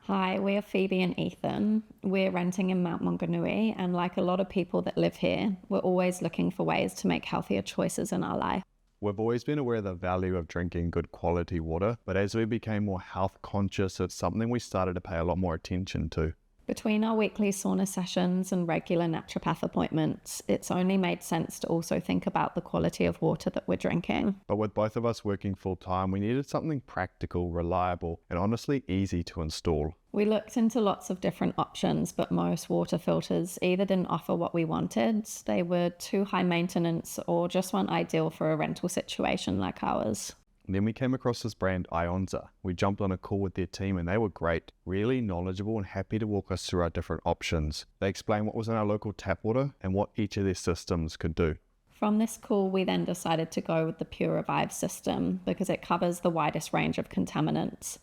Hi, we're Phoebe and Ethan. We're renting in Mount Maunganui, and like a lot of people that live here, we're always looking for ways to make healthier choices in our life. We've always been aware of the value of drinking good quality water, but as we became more health conscious, it's something we started to pay a lot more attention to. Between our weekly sauna sessions and regular naturopath appointments, it's only made sense to also think about the quality of water that we're drinking. But with both of us working full time, we needed something practical, reliable, and honestly easy to install. We looked into lots of different options, but most water filters either didn't offer what we wanted, they were too high maintenance, or just weren't ideal for a rental situation like ours. Then we came across this brand Ionza. We jumped on a call with their team and they were great, really knowledgeable and happy to walk us through our different options. They explained what was in our local tap water and what each of their systems could do. From this call, we then decided to go with the PureRevive system because it covers the widest range of contaminants.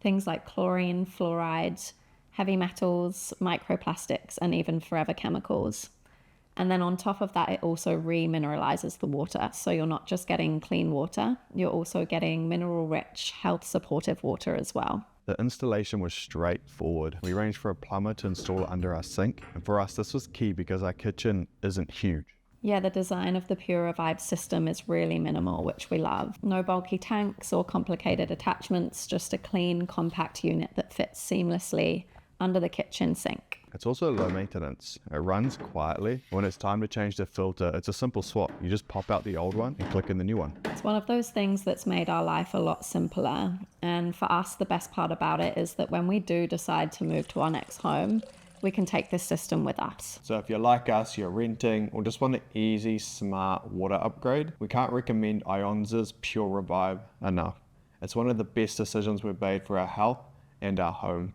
Things like chlorine, fluoride, heavy metals, microplastics, and even forever chemicals. And then on top of that, it also remineralizes the water. So you're not just getting clean water, you're also getting mineral-rich, health-supportive water as well. The installation was straightforward. We arranged for a plumber to install it under our sink. And for us, this was key because our kitchen isn't huge. Yeah, the design of the PureRevive system is really minimal, which we love. No bulky tanks or complicated attachments, just a clean, compact unit that fits seamlessly under the kitchen sink. It's also low maintenance. It runs quietly. When it's time to change the filter, it's a simple swap. You just pop out the old one and click in the new one. It's one of those things that's made our life a lot simpler. And for us, the best part about it is that when we do decide to move to our next home, we can take this system with us. So if you're like us, you're renting, or just want an easy, smart water upgrade, we can't recommend Ionza's PureRevive enough. It's one of the best decisions we've made for our health and our home.